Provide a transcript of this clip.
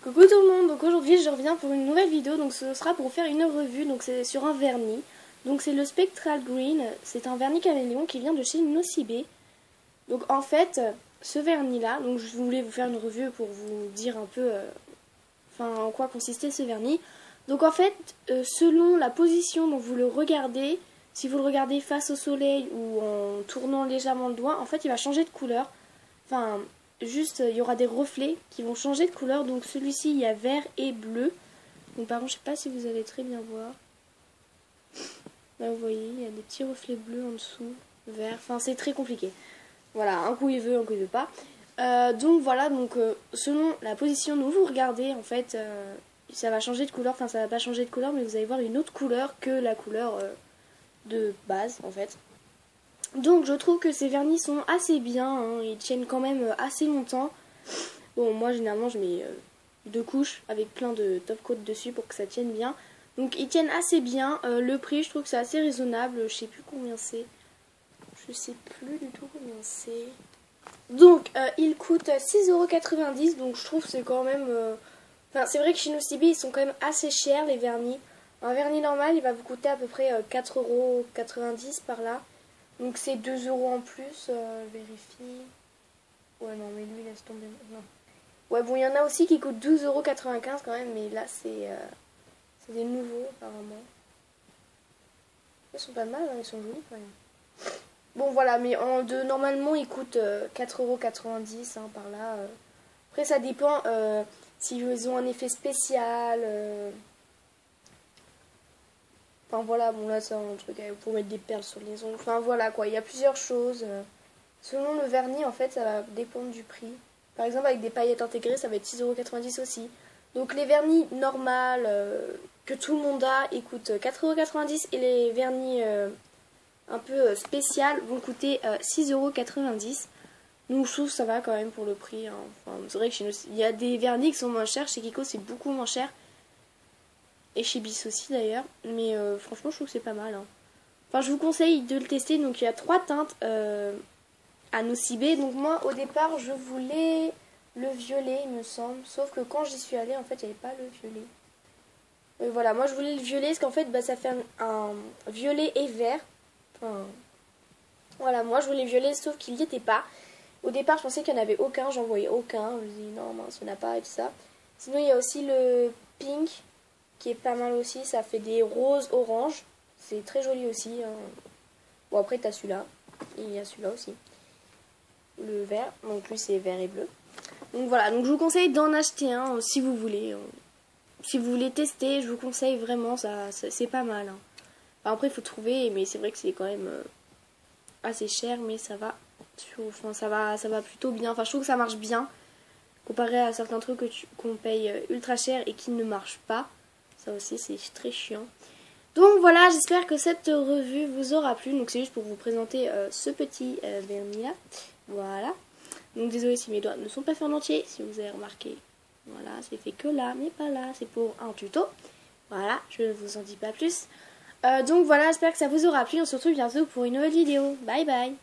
Coucou tout le monde, donc aujourd'hui je reviens pour une nouvelle vidéo, donc ce sera pour faire une revue, donc c'est sur un vernis. Donc c'est le Spectral Green, c'est un vernis caméléon qui vient de chez Nocibé. Donc en fait, ce vernis là, donc je voulais vous faire une revue pour vous dire un peu en quoi consistait ce vernis. Donc en fait, selon la position dont vous le regardez, si vous le regardez face au soleil ou en tournant légèrement le doigt, en fait il va changer de couleur. Enfin, juste il y aura des reflets qui vont changer de couleur. Donc celui-ci il y a vert et bleu. Donc par contre je sais pas si vous allez très bien voir. Là vous voyez il y a des petits reflets bleus en dessous, vert. Enfin c'est très compliqué. Voilà, un coup il veut, un coup il veut pas. Donc voilà, selon la position dont vous regardez en fait ça va changer de couleur. Enfin ça va pas changer de couleur mais vous allez voir une autre couleur que la couleur de base en fait. Donc je trouve que ces vernis sont assez bien, hein, ils tiennent quand même assez longtemps. Bon moi généralement je mets 2 couches avec plein de top coat dessus pour que ça tienne bien. Donc ils tiennent assez bien, le prix je trouve que c'est assez raisonnable, je sais plus combien c'est. Je sais plus du tout combien c'est. Donc il coûte 6,90 €, donc je trouve que c'est quand même... Enfin c'est vrai que chez Nocibé ils sont quand même assez chers les vernis. Un vernis normal il va vous coûter à peu près 4,90 € par là. Donc c'est 2 € en plus, vérifie. Ouais non mais lui laisse tomber. Non. Ouais bon il y en a aussi qui coûtent 12,95 € quand même, mais là c'est des nouveaux apparemment. Ils sont pas mal, hein, ils sont jolis quand même. Bon voilà, mais normalement ils coûtent 4,90 € hein, par là. Après ça dépend s'ils ont un effet spécial. Enfin voilà, bon là c'est un truc pour mettre des perles sur les ongles. Enfin voilà quoi, il y a plusieurs choses. Selon le vernis en fait ça va dépendre du prix. Par exemple avec des paillettes intégrées ça va être 6,90 € aussi. Donc les vernis normales que tout le monde a ils coûtent 4,90 € et les vernis un peu spécial vont coûter 6,90 €. Donc je trouve que ça va quand même pour le prix. Hein. Enfin, c'est vrai qu'il y a des vernis qui sont moins chers, chez Kiko c'est beaucoup moins cher. Et chez Bis aussi d'ailleurs. Mais franchement je trouve que c'est pas mal. Hein. Enfin je vous conseille de le tester. Donc il y a 3 teintes à Nocibé. Donc moi au départ je voulais le violet il me semble. Sauf que quand j'y suis allée en fait il n'y avait pas le violet. Voilà, moi je voulais le violet parce qu'en fait ça fait un violet et vert. Enfin, voilà, moi je voulais le violet sauf qu'il n'y était pas. Au départ je pensais qu'il n'y en avait aucun, j'en voyais aucun. Je me dis non mince il n'y en a pas et tout ça. Sinon il y a aussi le pink qui est pas mal aussi, ça fait des roses orange, c'est très joli aussi. Hein. Bon après t'as celui-là, et il y a celui-là aussi, le vert, donc lui c'est vert et bleu. Donc voilà, donc je vous conseille d'en acheter un si vous voulez. Si vous voulez tester, je vous conseille vraiment, c'est pas mal. Hein. Enfin, après il faut trouver, mais c'est vrai que c'est quand même assez cher, mais ça va, ça va plutôt bien. Enfin je trouve que ça marche bien, comparé à certains trucs qu'on paye ultra cher et qui ne marchent pas. Ça aussi c'est très chiant. Donc voilà, j'espère que cette revue vous aura plu. Donc c'est juste pour vous présenter ce petit vernis là. Voilà. Donc désolé si mes doigts ne sont pas faits en entier, si vous avez remarqué. Voilà, c'est fait que là, mais pas là. C'est pour un tuto. Voilà, je ne vous en dis pas plus. Donc voilà, j'espère que ça vous aura plu. On se retrouve bientôt pour une nouvelle vidéo. Bye bye.